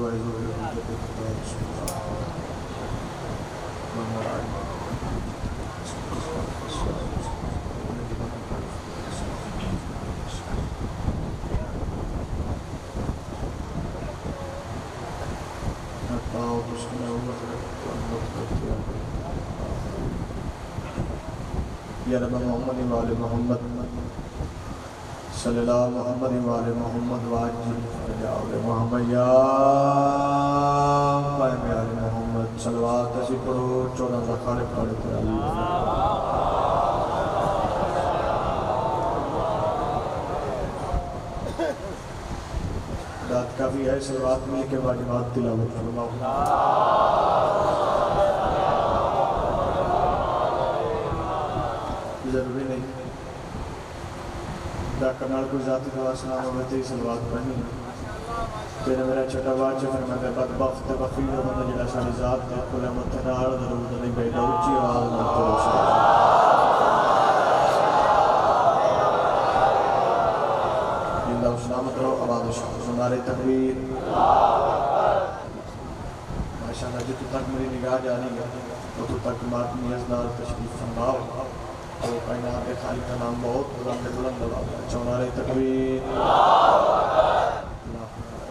या रब मोहम्मद वाले मोहम्मद सल्लल्लाहु मोहम्मद वाले मोहम्मद वाले मोहम्मद या वाले मोहम्मद सलवात असी पढ़ो 14 का खालिक पढ़ो रात काफी है सलवात मिल के बाद तिलावत फरमाओ। जरूरी नहीं करनाल कोई जाति वासना होती सलवात पढ़नी तेरा मेरा छोटा बाच फिर मैं बदबख्त वफी बंदा जिहड़ा साडी जात दे कोल मत्थे नाल दरूद नहीं बैठा उच्ची आवाज नाल पढ़ो जिंदा सलामत रहो आवाज सुनारे तकबीर माशाअल्लाह जितने तक मेरी निगाह जा रही है तो तक मातमी अज़दार तशरीफ फरमाओ तो कायनात के खालिक का नाम बहुत बुलंद बुलंद चौनारे तकबीर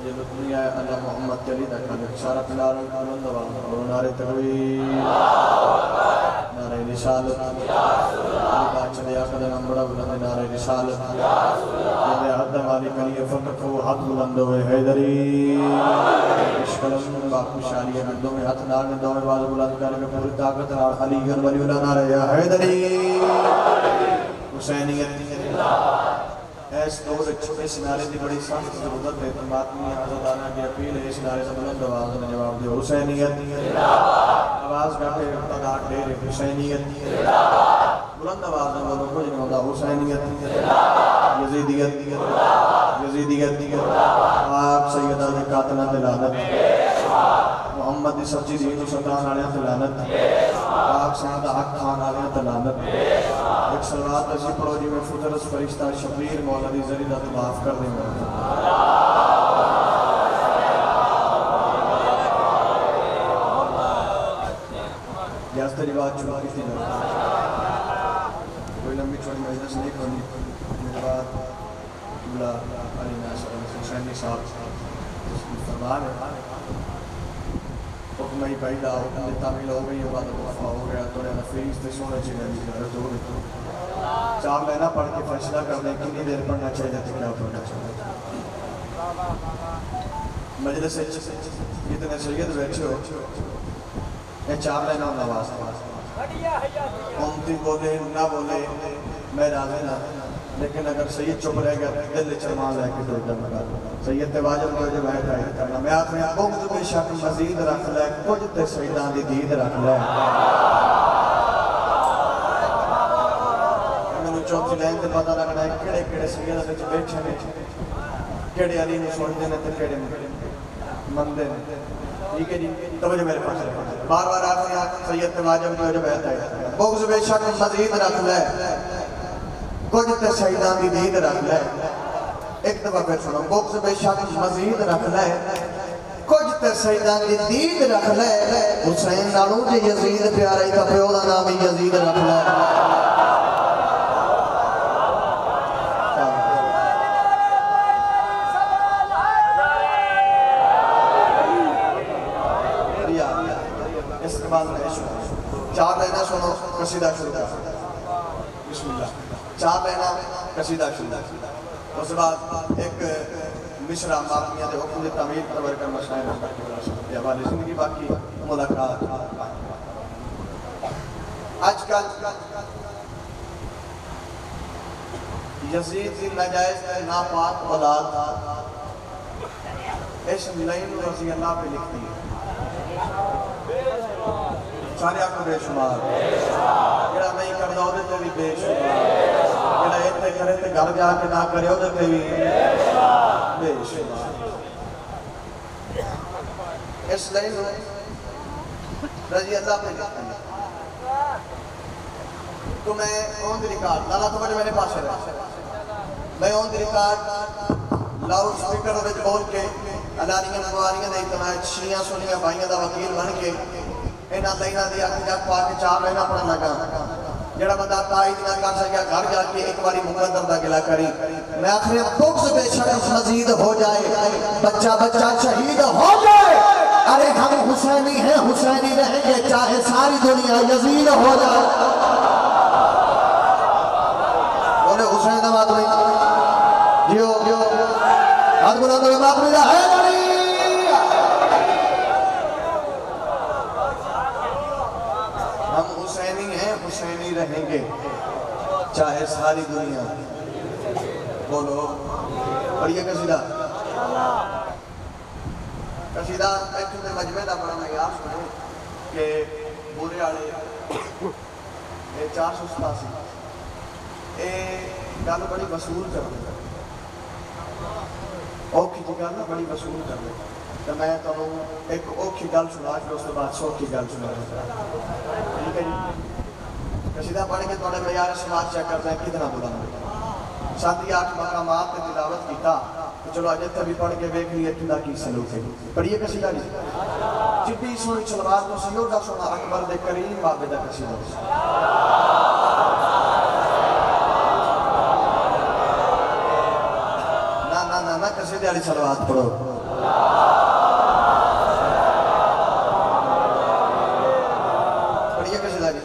ये दुनिया है अल्लाह मोहम्मद चली दा खालिक सारा पिलार बुलंद चौनारे तकबीर नारे रिसालत अल्लाह चले आकर नाम बड़ा बुलंद नारे रिसालत ये हद वाली कलिए फकत वो हद बुलंद हुए हैदरी इश्कलम बाकी शाली हदों में हाथ नार में दो में बाल बुलंद करके पूरी ताकत नार अली गन वलीउल्लाह नारे या हैदरी हुसैनियत ऐस दौर छोटे सिनारे की बड़ी सख्त जरूरत है परमात्मा आज़ादाना की अपील है सिनारे से बुलंद आवाज में जवाब दो हुसैनियत आवाज गाते तदार ढेर हुसैनियत बुलंद आवाज में बोलो कुछ नहीं होता हुसैनियत यजीदियत यजीदियत आप सैयदा ने कातला दिलानत मोहम्मद की सच्ची दीन सतान वाले दिलानत आप सादा हक खान वाले दिलानत एक सलवात असी पढ़ो जी में फुतरस फरिश्ता शबीर मौला दी जरीदा तो माफ कर देंगे जैसे रिवाज चुका की थी कोई लंबी चौड़ी मजलिस नहीं करनी मेरे बाद दूल्हा अली नासर हुसैनी साहब फरमान है हुक्म ही पहला हुक्म तामील हो गई इबादत वफा हो गया तो नफीस ते सोने चाहिए जरूरत हो गई चार महीना पढ़ के फैसला करने कितनी देर पढ़ना चाहिए तो क्या पढ़ना चाहिए मजलिस इतने सैयद बैठे हो ये चार महीना नवाज उम्मती बोले ना बोले मैं राजी ना लेकिन अगर सैयद चुप रह गया दिल चरमा लेके तो जब लगा सैयद ते वाजिब को जो मैं टाइट करना मैं आखिर बुग़्ज़ बेशक मज़ीद रख ले कुछ ते सैयदां दी दीद रख ले मैनू चौथी लाइन ते पता लगना है केड़े केड़े सैयद विच बैठे ने केड़े अली नूं सुनदे ने ते केड़े मंदे ने ठीक है जी तवज्जो मेरे पास बार-बार आखिर सैयद ते वाजिब को जो मैं टाइट बुग़्ज़ बेशक मज़ीद रख ले कुछ ते सैयदां दी दीद रख ले एक दफा फिर सुनो बुग़्ज़ बेशक मज़ीद रख ले कुछ ते सैयदां दी दीद रख ले हुसैन नालों जे यजीद प्यारा ही प्यो दा नाम ही यजीद रख ले इसके बाद चार लाइना सुनो कसीदा शुरू कर बिस्मिल्लाह चार लाइना कसीदा शुरू उसके बाद एक मिसरा माफिया के हुक्म तमीर परवर कर मशाइख के हवाले जिंदगी बाकी मुलाकात आजकल यजीद की नाजायज नापाक औलाद इस लाइन रज़ी अल्लाह पे लिखती है सारे आपको बेशुमार जेड़ा नहीं करता ਉਹਦੇ ਤੇ ਵੀ बेशुमार जेड़ा इतने करे ते घर जाके ना करे ਉਹਦੇ ਤੇ भी बेशुमार इस लाइन रज़ी अल्लाह पे लिखती है तो मैं ऑन द रिकॉर्ड लाला तो मेरे पास है मैं on the record loud speaker ਵਿੱਚ बोल के अल्लाह दी मुबारकियां दे इतमाद शिया सुनिया भाइयों का वकील बन के इन्हां लाइनां दी अख जग पा के 4 महीना पढ़न लगा जेड़ा बंदा ताईद ना कर सकिया घर जाके एक बारी मुकद्दर दा गिला करी मैं आखिर बुक्स बेशक मजीद हो जाए बच्चा बच्चा शहीद हो जाए अरे हम हुसैनी हैं हुसैनी रहेंगे चाहे सारी दुनिया यजीद हो जाए बोले हुसैन दा मातमी जियो हाथ बुलंद करो मातमी दा है नहीं हम हुसैनी हैं हुसैनी रहेंगे चाहे सारी दुनिया बोलो पढ़िए कसीदा कसीदा इतने में मजमे का बड़ा मैं याद सुनो कि बुरे वाले 487 ये गल बड़ी वसूल करते औखी जी गल बड़ी वसूल करते तो मैं तुम एक औखी गल सुना के उस बाद सौखी गल सुना ठीक है जी कसीदा पढ़ के थोड़े मयार समाज चेक करते हैं कितना बुलंद 7-8 मकामात पे तिलावत किया तो चलो अजे तभी पढ़ के वेख लिए इत्थों दा की सलूक है पढ़िए कसीदा जी चिट्टी सोनी सलवार तो सियो दा सोना अकबर दे करीम बाबे दा कसीदा ना कसीदे वाली सलवात पढ़ो पढ़िए कसीदा जी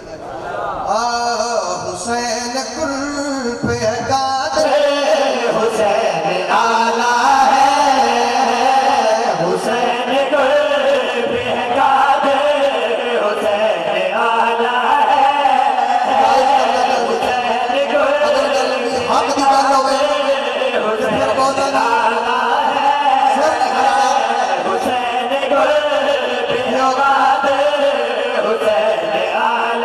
हुसैन कुल पे कादर हुसैन आला है हुसैन कुल पे कादर हुसैन आला है हुसैन कुल हक दी गल होवे हुसैन आला है हुसैन कुल पे कादर हुसैन आला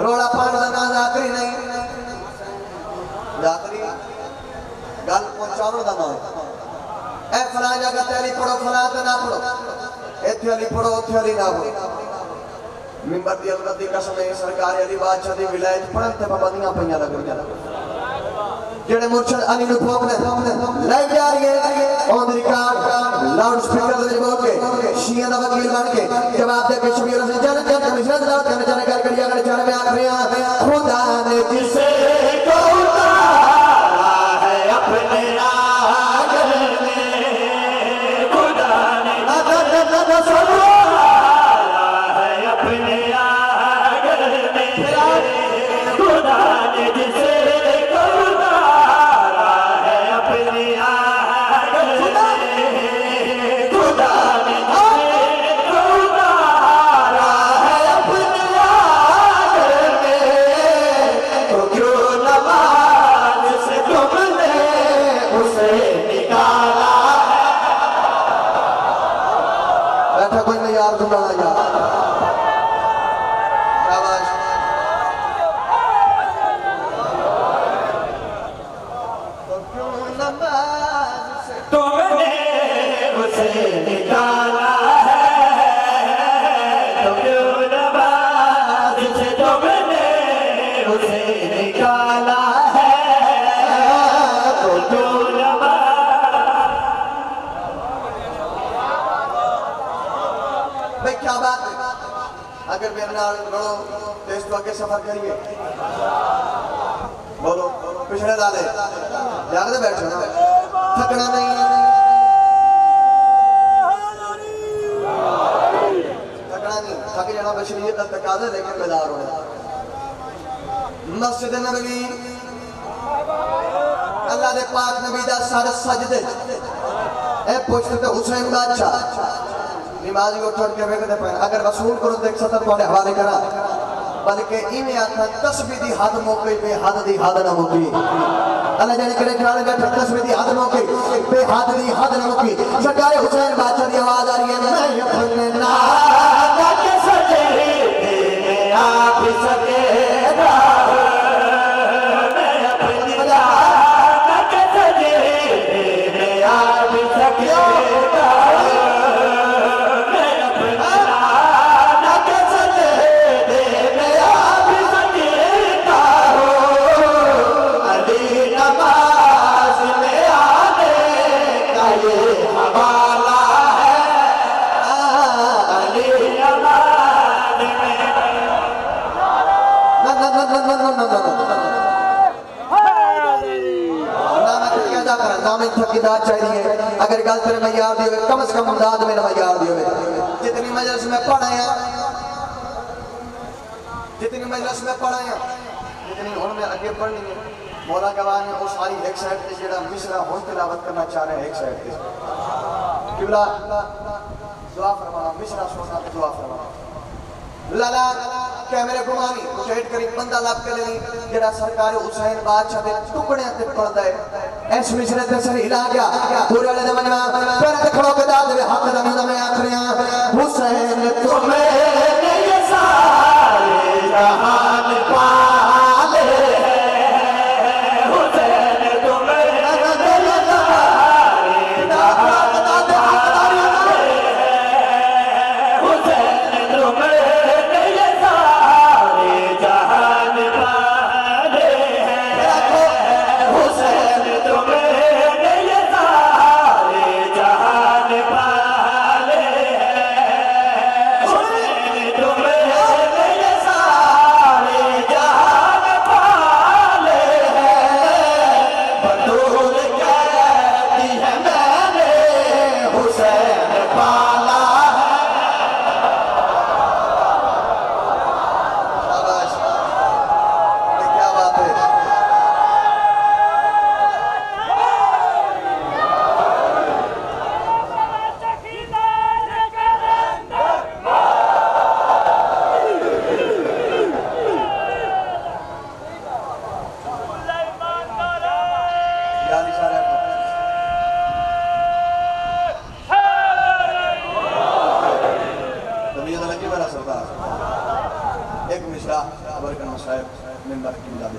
रोला पान का ना जाकरी नहीं जाकरी गल पहुंचाने का नाम ए फला जगह तेरी पढ़ो फला ते ना पढ़ो इत्थे वाली पढ़ो उत्थे वाली ना पढ़ो मिंबर दी हज़रत दी कसम है सरकार अली बादशाह दी विलायत पढ़न ते पाबंदियां पईयां लग गईयां जेड़े मुर्शिद अली नु ठोक ने ले जा रही है ऑन रिकॉर्ड लाउड स्पीकर दे बोल के शिया दा वकील बन के जवाब दे के शबीर हुसैन जन जन मिश्रत लाओ जन जन कर करिया कर जन में आख रहे हैं खुदा ने जिसे को उतारा है अपने आंगन में खुदा ने उतारा है अपने आंगन में खुदा ने जिसे को उतारा है अपने आंगन में खुदा ने तो हुसैन काला है तो जो भाई क्या बात है, अगर मेरे नाल बढ़ो तो इस तो आगे सफर करिए। बोलो पिछड़े डाले जागते बैठो ना, थकना नहीं, थकना नहीं, थक जाना बशरीयत का तकाज़ा, लेकिन बेदार होना। मस्जिद नबवी अल्लाह दे पाक नबी दा सर सजदे ए पुछते हुसैन बादशाह नमाजी उठ के वेखते पे, अगर रसूल को देख सकता तो हवाले करा, बल्कि इन्हें आखा तस्बीह दी हद मौके पे हद दी हद ना मुकी। अल्लाह जाने करे ख्याल बैठे तस्बीह दी हद मौके पे हद दी हद ना मुकी। सरकार हुसैन बादशाह दी आवाज आ रही है, मैं अपने नाना के सजे में आप सके चाहिए। अगर गल तेरे मैं याद दिए कम से कम अमदाद मेरा मैं याद दिए, जितनी मजलिस में पढ़ाया, जितनी मजलिस में पढ़ाया, जितनी हुन मैं आगे पढ़नी है, मौला गवाह ने वो सारी एक साइड पे जेड़ा मिसरा हुन तिलावत करना चाह रहे हैं एक साइड पे किबला दुआ फरमाना, मिसरा सुनना तो दुआ फरमाना। लाला कैमरे घुमानी मुजाहिद करीब बंदा लब के लेनी जेड़ा सरकार हुसैन बादशाह दे टुकड़े ते पड़दा है, ऐस मिसरे ते सर हिला गया पूरे वाले दे मनवा पैर ते खड़ो के दाद दे हक दा मैं आखरिया हुसैन तुम्हें ये सारे जहान पाले हुसैन तुम्हें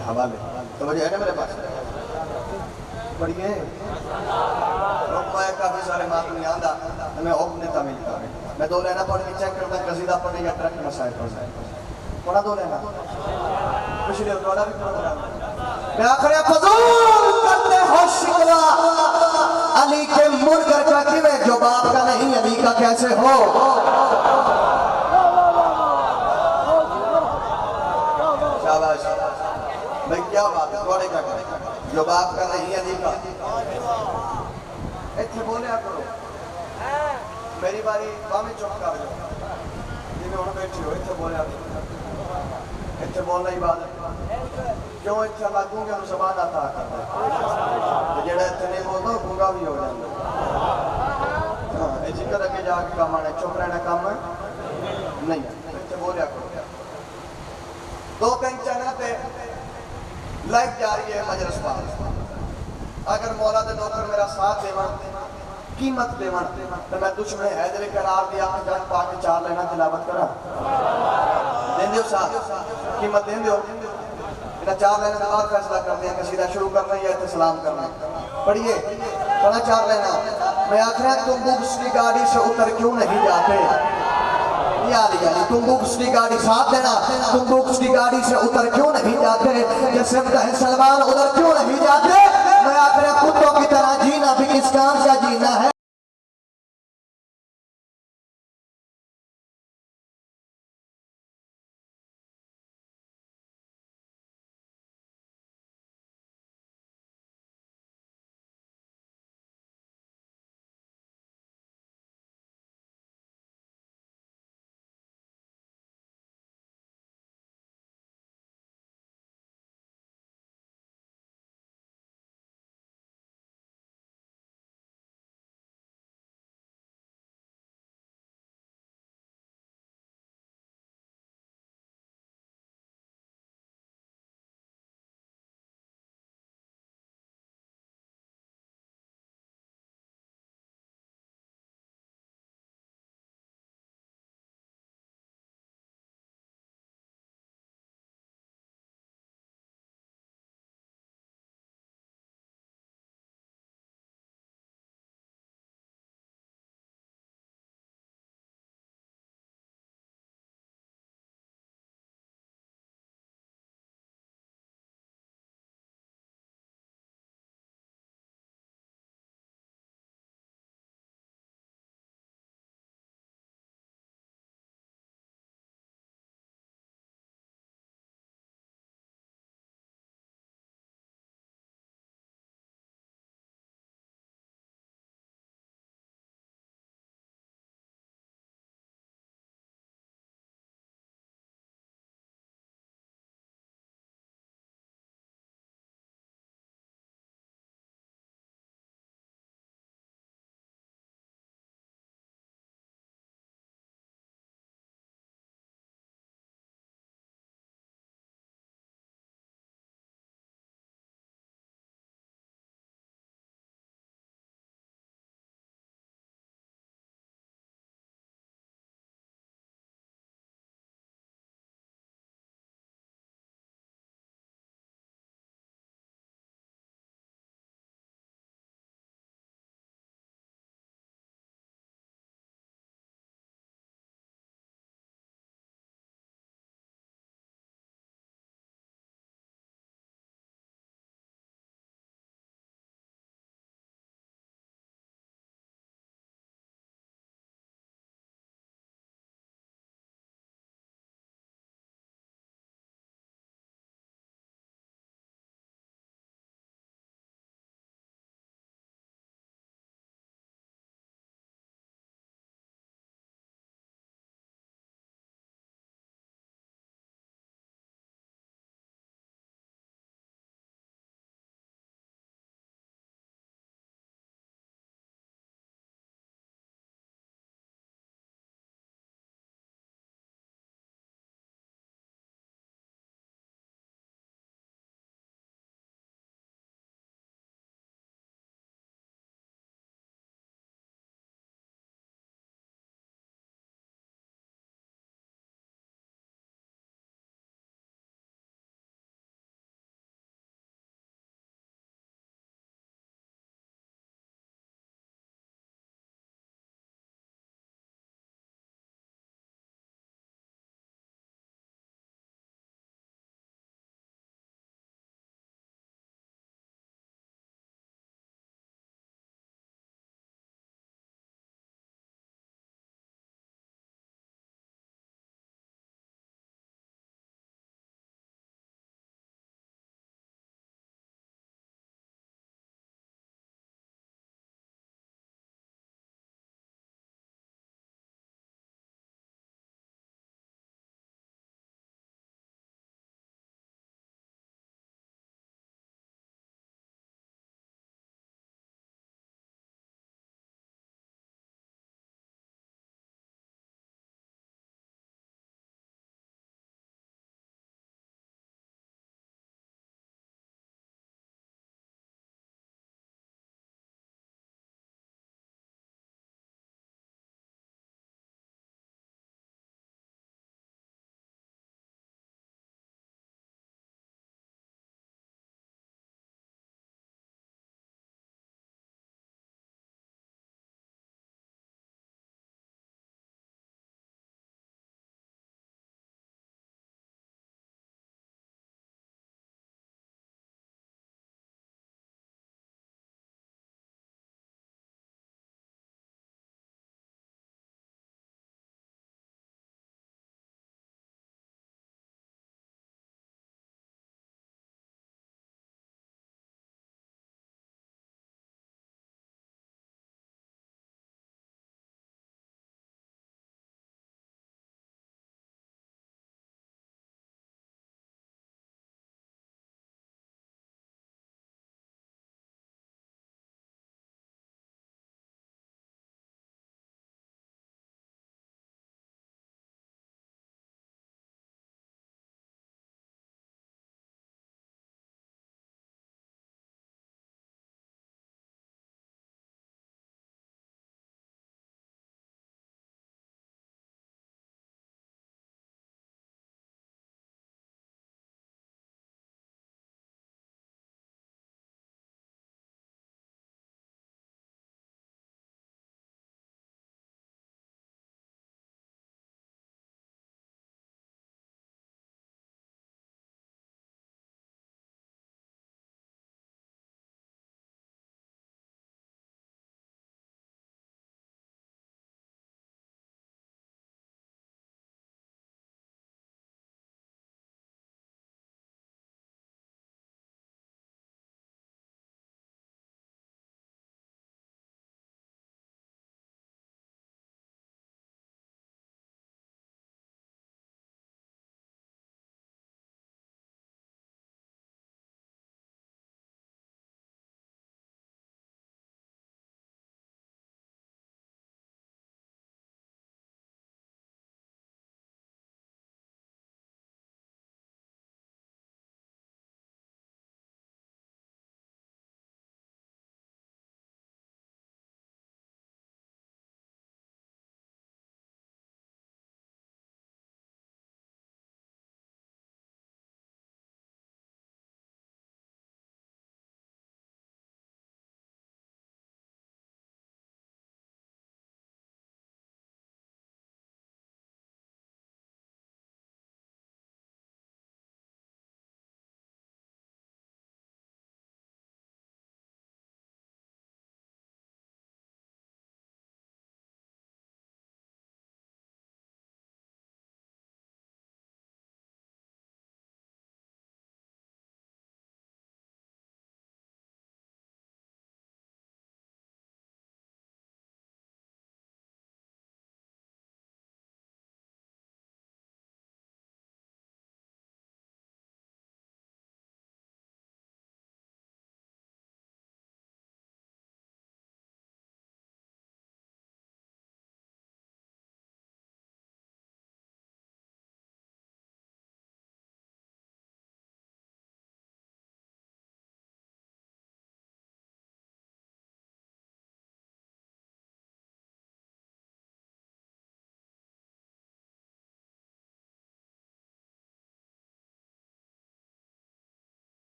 हवाले तो वजह है ना मेरे पास बढ़िए काफी सारे मालूम नहीं आंदा मैं ओप नेता मिलता है, मैं दो लेना पढ़ के चेक करता कसीदा पढ़ने या ट्रक मसाइल पढ़ना पढ़ा दो लेना पिछले थोड़ा भी पढ़ा मैं आखिर फजूल करते हो शिकवा अली के मुर्गर का किवे जो बाप का नहीं अली का कैसे हो। शाबाश भाई क्या बात है, थोड़े क्या करें जो बाप का नहीं अली का इतने बोले करो मेरी बारी बामें चुप कर दो जिन्हें उन्हें बैठी हो इतने बोले इतने बोलना ही बात क्यों इतना लागूंगे उन्हें जबान आता करता जेड़ा इतने नहीं बोलता गूंगा भी हो जाता। हाँ जिक्र अगे जाके काम आना, चुप रहना काम नहीं इतने बोलिया करो। दो तीन चैनल पे लाइव जा रही है मजलिस पाक, अगर मौला दे नौकर मेरा साथ देवन कीमत देवन तो मैं दुश्मन हैदर करार दिया जग पाक चार लेना तिलावत करा देंदे साथ कीमत देंदे इन्हें चार लेना के बाद फैसला करते हैं कसीदा शुरू करना या इत्ते सलाम करना। पढ़िए पढ़ा चार लेना। मैं आखिर तुम बुक्स की गाड़ी से उतर क्यों नहीं जाते, याद तुम बुक्स की गाड़ी साथ देना, तुम बुक्स की गाड़ी से उतर क्यों नहीं जाते सिमटा है सलमान उधर क्यों नहीं जाते? मैं अपने कुत्तों की तरह जीना भी किस काम का जीना है?